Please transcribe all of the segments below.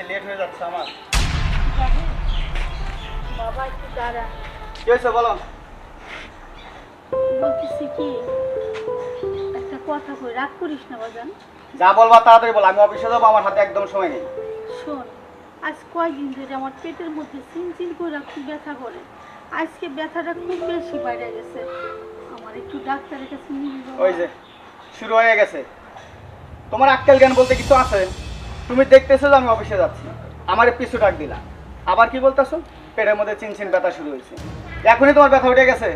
অফিসে লেট হয়ে যাচ্ছে আমার। বাবা একটু দাঁড়া, কি হয়েছে বলো? বলতেছি কি, একটা কথা কই, রাগ করিস না বাজান। যা বলবা তাড়াতাড়ি বলো, আমি অফিসে যাবো, আমার হাতে একদম সময় নেই। শোন, আজ কয়দিন ধরে আমার পেটের মধ্যে চিনচিন করে খুব ব্যথা করে। আজকে ব্যথাটা খুব বেশি বাইরে গেছে, আমার একটু ডাক্তারের কাছে নিয়ে যাবো। ওই যে শুরু হয়ে গেছে, তোমার আক্কেল জ্ঞান বলতে কিছু আছে? তুমি দেখতেছো যে আমি অফিসে যাচ্ছি, আমার পিছু ডাক দিলা, আবার কি বলতেছো পেটের মধ্যে চিনচিন ব্যথা শুরু হয়েছে। এখনই তোমার ব্যথা উঠে গেছে?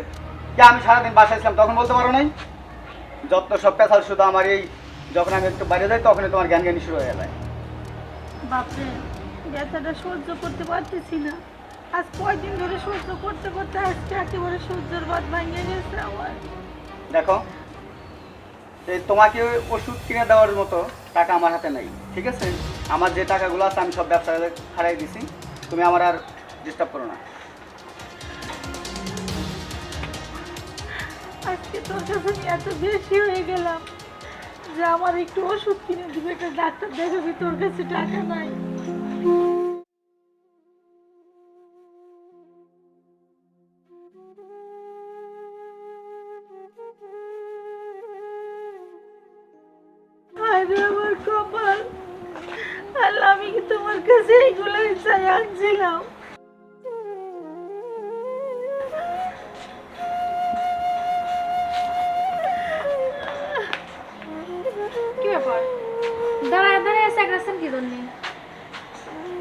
কি আমি সারাদিন বাসায় ছিলাম তখন বলতে পারো নাই? যত সব পেশাল শুধু আমার এই যখন আমি একটু বাইরে যাই তখনই তোমার জ্ঞান জ্ঞানী শুরু হয়ে যায়। বাপরে, ব্যথাটা সহ্য করতে পারতেছি না। আজ কয়দিন ধরে সহ্য করতে করতে আজকে একেবারে সহ্যের বাদ ভাঙিয়ে গেছে আমার। দেখো, এই তোমাকে ওষুধ কিনে দেওয়ার মতো টাকা আমার হাতে নেই, ঠিক আছে? আমার যে টাকাগুলো আছে আমি সব ব্যবসায় হারাই দিছি, তুমি আমার আর ডিস্টার্ব করো না। আজকে তোর কাছে আমি এত বেশি হয়ে গেলাম যে আমার একটু ওষুধ কিনে দিবে, একটা ডাক্তার দেখাবি, তোর কাছে টাকা নাই। আরে আমার কপাল, আল্লাহ, আমি কি তোমার কাছে এইগুলোই চাই আনছিলাম? কি ব্যাপার, দাঁড়ায় দাঁড়ায় এসে আগ্রাসন কি জন্য?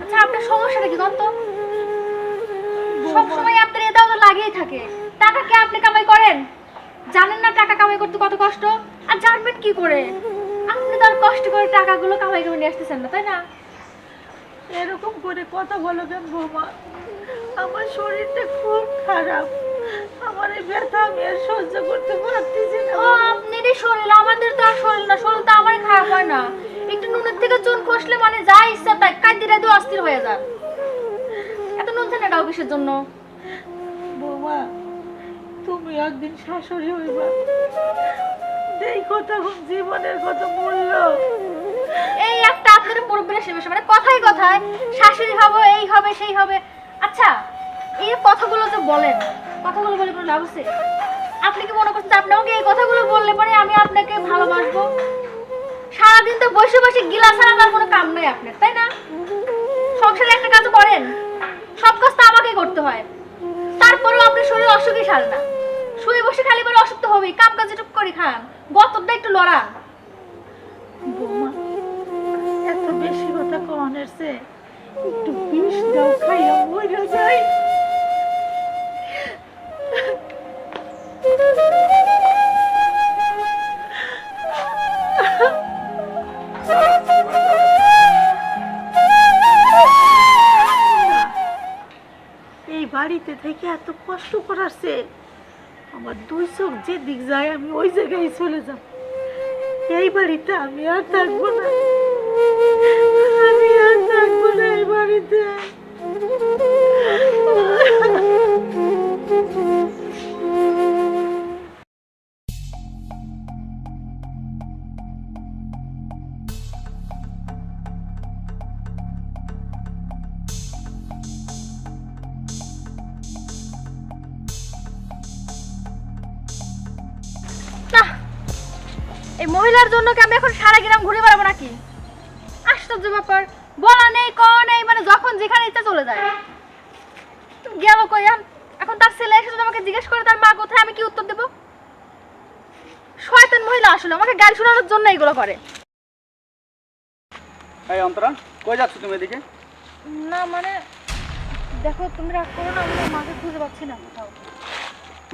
আচ্ছা, আপনার সমস্যাটা কি বলতো? সবসময় আপনার এটা তো লাগেই থাকে। টাকা কি আপনি কামাই করেন? জানেন না টাকা কামাই করতে কত কষ্ট? আর জানবেন কি করে? আপনি তো আর কষ্ট করে টাকাগুলো কামাই করে নিয়ে আসতেছেন না, তাই না? এরকম করে কথা বলো কেন বৌমা? আমার শরীরটা খুব খারাপ, আমার এই ব্যথা আমি আর সহ্য করতে পারতেছি না। ও আপনারই শরীর, আমাদের তো আর শরীর না। শরীর তো আমারই খারাপ হয় না। একটু নুনের থেকে চুন খসলে মানে যা ইচ্ছা তাই কাঁদিয়ে দিয়ে অস্থির হয়ে যায়। এত নুন চান এটা অফিসের জন্য? বৌমা, তুমি একদিন শাশুড়ি হইবা, দেখো তখন জীবনের কত মূল্য। এই একটা আপনাদের মুরব্বীরা সেবা মানে কথাই কথায় শাশুড়ি হবো, এই হবে সেই হবে। আচ্ছা, এই কথাগুলো যে বলেন, কথাগুলো বলে কোনো লাভ আছে? আপনি কি মনে করছেন আপনি আমাকে এই কথাগুলো বললে পরে আমি আপনাকে ভালোবাসবো? সারাদিন তো বসে বসে গিলাস ছাড়া কোনো কাম নেই আপনার, তাই না? সংসারে একটা কাজ করেন, সব কাজ তো আমাকেই করতে হয়। তারপরেও আপনার শরীর অসুখই সারে না। শুয়ে বসে খালি বলে অসুখ তো হবেই, কাম কাজ একটু করে খান, গতরটা একটু লড়ান। বৌমা, এত বেশি কথা কনের সে একটু বিষ দাও, খাইয়া মরে যাই। এই বাড়িতে থেকে এত কষ্ট করাচ্ছে, আমার দুই চোখ যে দিক যায় আমি ওই জায়গায় চলে যাব। এই বাড়িতে আমি আর থাকবো না, আমি আর থাকবো না এই বাড়িতে। নাহ, এই মহিলার জন্য কি আমি এখন সারা গ্রাম ঘুরে বেড়াবো নাকি? আশ্চর্য ব্যাপার, বলা নেই কওয়া নেই, মানে যখন যেখানে ইচ্ছা চলে যায়। গেল কই? এখন তার ছেলে এসে যদি আমাকে জিজ্ঞেস করে তার মা কোথায়, আমি কি উত্তর দেবো? শয়তান মহিলা আসলে, আমাকে গাল শোনানোর জন্য এগুলো করে। এই অন্তরা, কই যাচ্ছ তুমি এদিকে? না মানে দেখো, তুমি রাগ করো না, আমি আমার মাকে খুঁজে পাচ্ছি না কোথাও।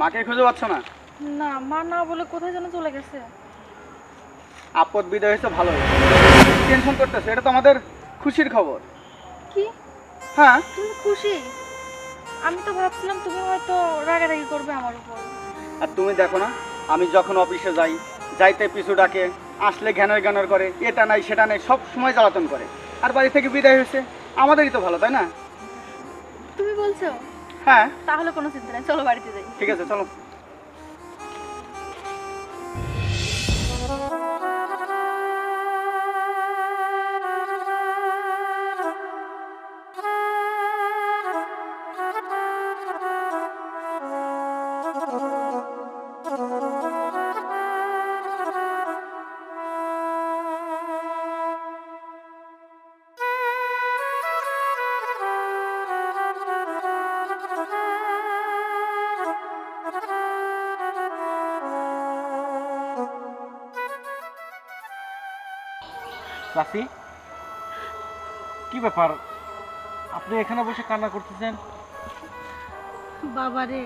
মাকে খুঁজে পাচ্ছ না? না, মা না বলে কোথায় যেন চলে গেছে। আপদ বিদায় হয়েছে, ভালো হয়েছে। টেনশন করতেছে, এটা তো আমাদের খুশির খবর। কি? হ্যাঁ। তুমি খুশি? আমি তো ভাবছিলাম তুমি হয়তো রাগারাগি করবে আমার উপর। আর তুমি দেখো না, আমি যখন অফিসে যাই, যাইতে পিছু ডাকে, আসলে ঘ্যানর ঘ্যানর করে, এটা নাই সেটা নাই, সব সময় জ্বালাতন করে। আর বাড়ি থেকে বিদায় হয়েছে, আমাদেরই তো ভালো, তাই না? তুমি বলছো? হ্যাঁ। তাহলে কোনো চিন্তা নেই, চলো বাড়িতে যাই। ঠিক আছে, চলো। চাচি, কি ব্যাপার? আপনি এখানে বসে কান্না করতেছেন? বাবারে,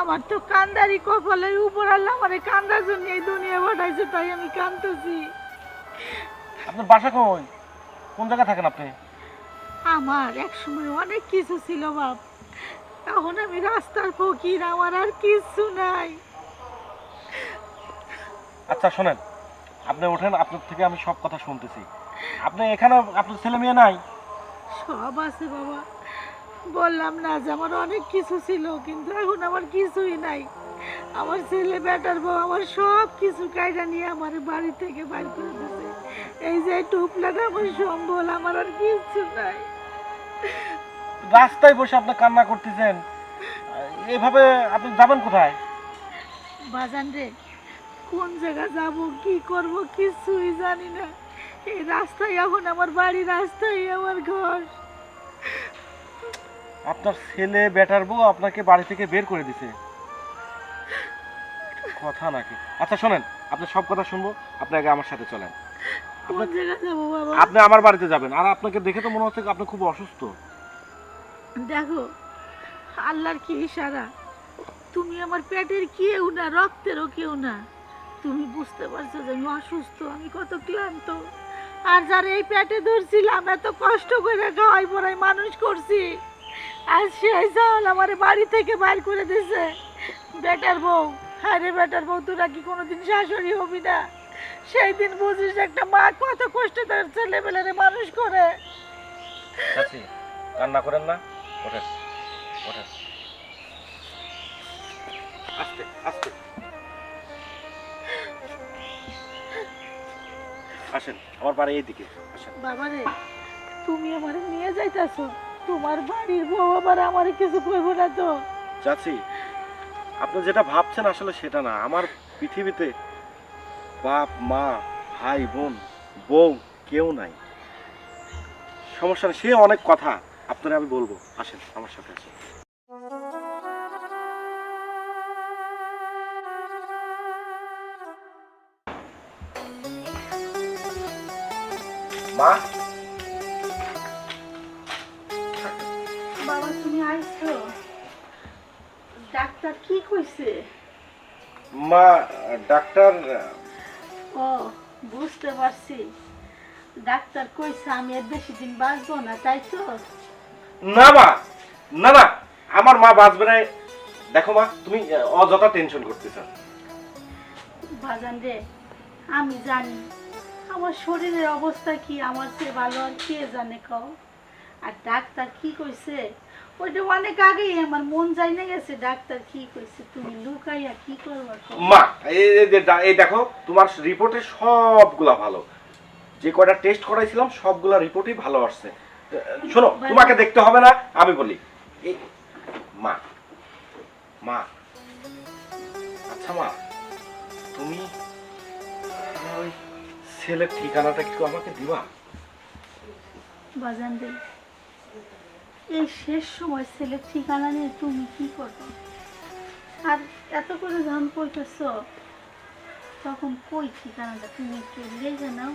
আমার তো কান্দারি কপালে, উপর আল্লাহ আমারে কান্দার জন্য এই দুনিয়া পাঠাইছে, তাই আমি কান্দতেছি। আপনার বাসা কই? কোন জায়গায় থাকেন আপনি? আমার এক সময় অনেক কিছু ছিল বাপ, এখন আমি রাস্তার ফকির, আমার আর কিছু নাই। আচ্ছা শোনেন, আপনি ওঠেন, আপনার থেকে আমি সব কথা শুনতেছি। আপনি এখানে আপনার ছেলে মেয়ে নাই? সব আছে বাবা, বললাম না যে আমার অনেক কিছু ছিল, কিন্তু এখন আমার কিছুই নাই। আমার ছেলে বেটার বউ আমার সব কিছু কায়দা নিয়ে আমার বাড়ি থেকে বাইর করে দিয়েছে। এই যে টুপলাটা আমার সম্বল, আমার আর কিছু নাই। রাস্তায় বসে আপনি কান্না করতেছেন, এভাবে আপনি যাবেন কোথায়? বাজান রে, কোন জায়গা যাব, কি করব কিছুই জানি না। এই রাস্তায় এখন আমার বাড়ি, রাস্তায় আমার ঘর। আপনার ছেলে বেটার বউ আপনাকে বাড়ি থেকে বের করে দিছে? কথা নাকি? আচ্ছা শোনেন, আপনি সব কথা শুনবো, আপনি আগে আমার সাথে চলেন। কোন জায়গা যাবো বাবা? আপনি আমার বাড়িতে যাবেন, আর আপনাকে দেখে তো মনে হচ্ছে আপনি খুব অসুস্থ। দেখো, আল্লাহর কি ইশারা, তুমি আমার পেটের কেউ না, রক্তেরও কেউ না। তুমি বুঝতে পারছো যে আমি অসুস্থ, আমি কত ক্লান্ত। আর যারা এই পেটে ধরছিলাম, এত কষ্ট করে খাওয়াই পড়াই মানুষ করছি, আর সেই চাল আমার বাড়ি থেকে বাইর করে দিছে। বেটার বউ, আরে বেটার বউ, তোরা কি কোনোদিন শাশুড়ি হবি না? সেই দিন বুঝিস একটা মা কত কষ্ট তার ছেলেবেলারে মানুষ করে। চাচি, কান্না করেন না, ওঠেন ওঠেন, আস্তে আস্তে আসেন, আমার বাড়ি এইদিকে আসেন। বাবারে, তুমি আমার নিয়ে যাইতাছো, তোমার বাড়ির বউ আবার আমার কিছু করবো না তো? চাচি, আপনি যেটা ভাবছেন আসলে সেটা না। আমার পৃথিবীতে বাপ মা ভাই বোন বউ কেউ নাই। সমস্যা নেই, সে অনেক কথা আপনারা আমি বলবো। আসেন আমার সাথে, আসেন। মা, বাবা তুমি আইছো? ডাক্তার কি কইছে? মা ডাক্তার, ও বুঝতে পারছি, ডাক্তার কইছে আমি আর বেশি দিন বাঁচবো না, তাই তো? না মা, না না, আমার মা বাঁচবে না। দেখো মা, তুমি অযথা টেনশন করতেছ। বাজান রে, আমি জানি আমার শরীরের অবস্থা কি, আমার চেয়ে ভালো আর কে জানে কও। আর ডাক্তার কি কইছে ওইটা অনেক আগেই আমার মন যাই না গেছে। ডাক্তার কি কইছে তুমি লুকাইয়া কি করবা কও? মা এই দেখো, তোমার রিপোর্টে সবগুলা ভালো, যে কয়টা টেস্ট করাইছিলাম সবগুলা রিপোর্টই ভালো আসছে। শোনো, তোমাকে দেখতে হবে না, আমি বলি। মা মা আচ্ছা মা, তুমি ওই ছেলের ঠিকানাটা একটু আমাকে দিবা? বাজান রে, এই শেষ সময় ছেলের ঠিকানা নিয়ে তুমি কি করবে? আর এত করে ধান করতেছ, তখন কই ঠিকানাটা তুমি একটু লেগে নাও।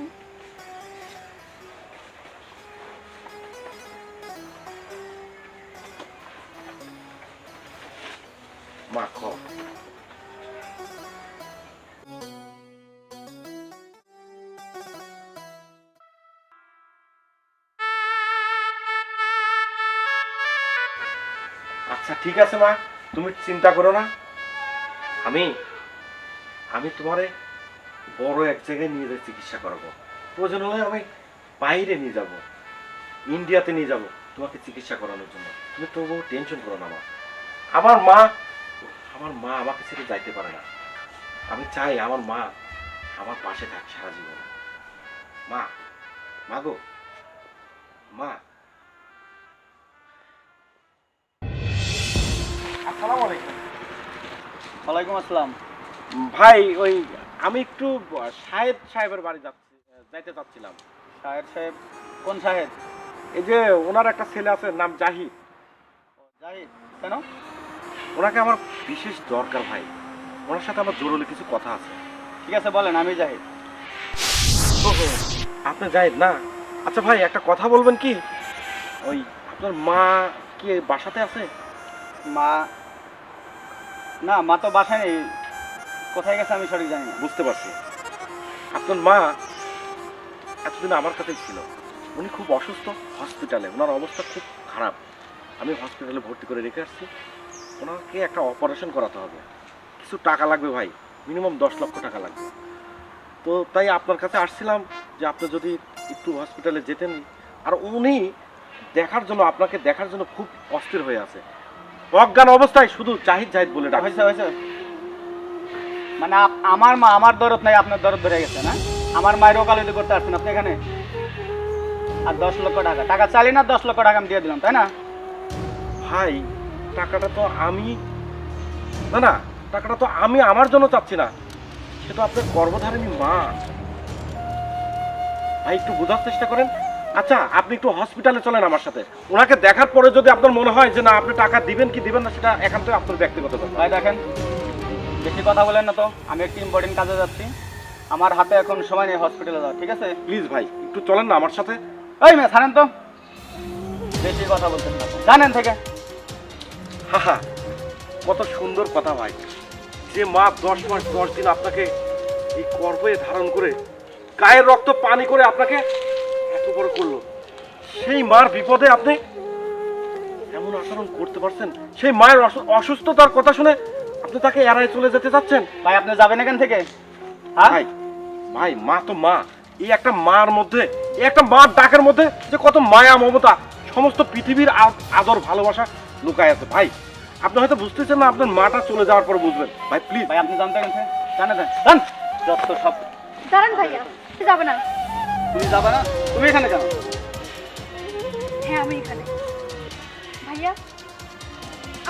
মা খাও। আচ্ছা ঠিক আছে মা, তুমি চিন্তা করো না। আমি আমি তোমারে বড় এক জায়গায় নিয়ে যাই চিকিৎসা করাবো। প্রয়োজন হলে আমি বাইরে নিয়ে যাব, ইন্ডিয়াতে নিয়ে যাব তোমাকে চিকিৎসা করানোর জন্য। তুমি তবু টেনশন করো না মা। আমার মা আমাকে ছেড়ে যাইতে পারে না। আমি চাই আমার মা আমার পাশে থাক সারা জীবন। মা, মা গো, মা। আসসালামু আলাইকুম। ওয়ালাইকুম আসসালাম। ভাই, ওই আমি একটু সাহেবের বাড়ি যাইতে চাচ্ছিলাম। সাহেব? কোন সাহেব? এই যে ওনার একটা ছেলে আছে, নাম জাহিদ। জাহিদ? কেন? ওনাকে আমার বিশেষ দরকার ভাই, ওনার সাথে আমার জরুরি কিছু কথা আছে। ঠিক আছে বলেন, আমি জাহিদ। আপনি জাহিদ না? আচ্ছা ভাই, একটা কথা বলবেন কি, ওই আপনার মা কি বাসাতে আছে? মা, না মা তো বাসায় নেই, কোথায় গেছে আমি সঠিক জানি না। বুঝতে পারছি, আপনার মা এতদিন আমার কাছেই ছিল। উনি খুব অসুস্থ, হসপিটালে, ওনার অবস্থা খুব খারাপ। আমি হসপিটালে ভর্তি করে রেখে আসছি। ওনাকে একটা অপারেশন করাতে হবে, কিছু টাকা লাগবে ভাই, মিনিমাম 10 লক্ষ টাকা লাগবে। তো তাই আপনার কাছে আসছিলাম যে আপনি যদি একটু হসপিটালে যেতেন। আর উনি দেখার জন্য, আপনাকে দেখার জন্য খুব অস্থির হয়ে আছে, অজ্ঞান অবস্থায় শুধু জাহিদ জাহিদ বলে ডাকে। হয়েছে হয়েছে, মানে আমার মা, আমার দরদ নাই, আপনার দরদ ধরে গেছে না? আমার মায়ের ওকালতি করতে আসছেন আপনি এখানে, আর 10 লক্ষ টাকা, টাকা চালি না 10 লক্ষ টাকা আমি দিয়ে দিলাম, তাই না? ভাই টাকাটা তো আমি, না না, টাকাটা তো আমি আমার জন্য চাচ্ছি না, সে তো আপনার গর্ভধারিণী মা। ভাই একটু বোঝার চেষ্টা করেন। আচ্ছা আপনি একটু হসপিটালে চলেন আমার সাথে, ওনাকে দেখার পরে যদি আপনার মনে হয় যে না আপনি টাকা দিবেন কি দিবেন না, সেটা একান্তই আপনার ব্যক্তিগত ব্যাপার। ভাই দেখেন, বেশি কথা বলেন না তো, আমি একটি ইম্পর্টেন্ট কাজে যাচ্ছি, আমার হাতে এখন সময় নেই হসপিটালে যাওয়া, ঠিক আছে? প্লিজ ভাই একটু চলেন না আমার সাথে। ওই মেয়ে ছাড়েন তো, বেশি কথা বলতেন না, জানেন থেকে। হাহা, কত সুন্দর কথা ভাই, যে মা 10 মাস 10 দিন আপনাকে এই গর্ভে ধারণ করে গায়ের রক্ত পানি করে আপনাকে এত বড় করলো, সেই মার বিপদে আপনি এমন আচরণ করতে পারছেন? সেই মায়ের অসুস্থতার কথা শুনে আপনি তাকে এড়াই চলে যেতে চাচ্ছেন? ভাই আপনি যাবেন এখান থেকে? হ্যাঁ ভাই ভাই, মা তো মা, এই একটা মার মধ্যে, এই একটা মার ডাকের মধ্যে যে কত মায়া মমতা, সমস্ত পৃথিবীর আদর ভালোবাসা লুকায় আছে। ভাই আপনি হয়তো বুঝতেছেন না, আপনার মাটা চলে যাওয়ার পর বুঝবেন। ভাই প্লিজ। ভাই আপনি জানতে গেছেন, জানে দেন জান, যত সব। দাঁড়ান ভাইয়া, যাবে না। তুমি যাবে না? তুমি এখানে কেন? হ্যাঁ আমি এখানে। ভাইয়া,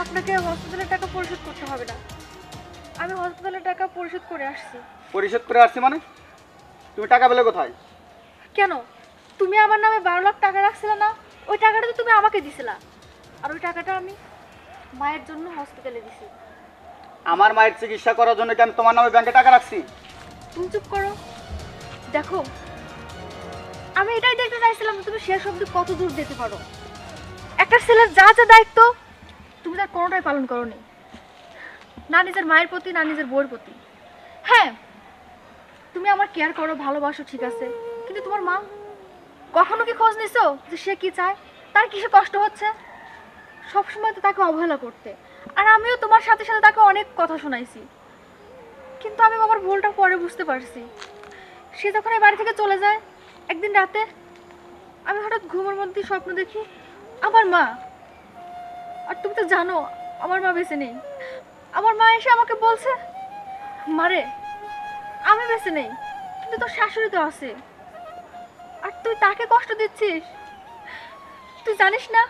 আপনাকে হসপিটালের টাকা পরিশোধ করতে হবে না, আমি হসপিটালের টাকা পরিশোধ করে আসছি। পরিশোধ করে আসছি মানে? তুমি টাকা পেলে কোথায়? কেন, তুমি আমার নামে 12 লাখ টাকা রাখছিলে না? ওই টাকাটা তো তুমি আমাকে দিছিলা, আর ওই টাকাটা আমি মায়ের জন্য হসপিটালে দিছি। আমার মায়ের চিকিৎসা করার জন্য কি আমি তোমার নামে ব্যাংকে টাকা রাখছি? তুমি চুপ করো। দেখো, আমি এটাই দেখতে চাইছিলাম যে তুমি শেষ অবধি কত দূর যেতে পারো। একটা ছেলের যা যা দায়িত্ব তুমি তার কোনোটাই পালন করোনি, না নিজের মায়ের প্রতি না নিজের বউয়ের প্রতি। হ্যাঁ, তুমি আমার কেয়ার করো, ভালোবাসো, ঠিক আছে, কিন্তু তোমার মা কখনো কি খোঁজ নিছো যে সে কি চায়, তার কিসে কষ্ট হচ্ছে? সবসময় তো তাকে অবহেলা করতে, আর আমিও তোমার সাথে সাথে তাকে অনেক কথা শোনাইছি, কিন্তু আমি আমার ভুলটা পরে বুঝতে পারছি। সে যখন এই বাড়ি থেকে চলে যায়, একদিন রাতে আমি হঠাৎ ঘুমের মধ্যে স্বপ্ন দেখি আমার মা, আর তুমি তো জানো আমার মা বেঁচে নেই। আমার মা এসে আমাকে বলছে, মারে আমি বেঁচে নেই, কিন্তু তোর শাশুড়ি তো আছে, আর তুই তাকে কষ্ট দিচ্ছিস। তুই জানিস না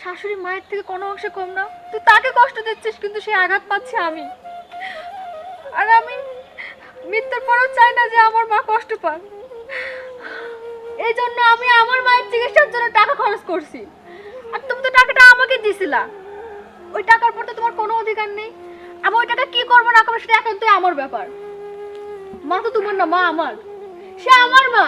শাশুড়ি মায়ের থেকে কোনো অংশে কম না, তুই তাকে কষ্ট দিচ্ছিস, কিন্তু সে আঘাত পাচ্ছে আমি। আর আমি মৃত্যুর পরেও চাই না যে আমার মা কষ্ট পাক। এই জন্য আমি আমার মায়ের চিকিৎসার জন্য টাকা খরচ করছি, আর তুমি তো টাকাটা আমাকে দিছিলা। ওই টাকার পর তো তোমার কোনো অধিকার নেই। আমি ওই টাকা কি করবো না করবো সেটা একান্তই আমার ব্যাপার। মা তো তোমার না, মা আমার, সে আমার মা।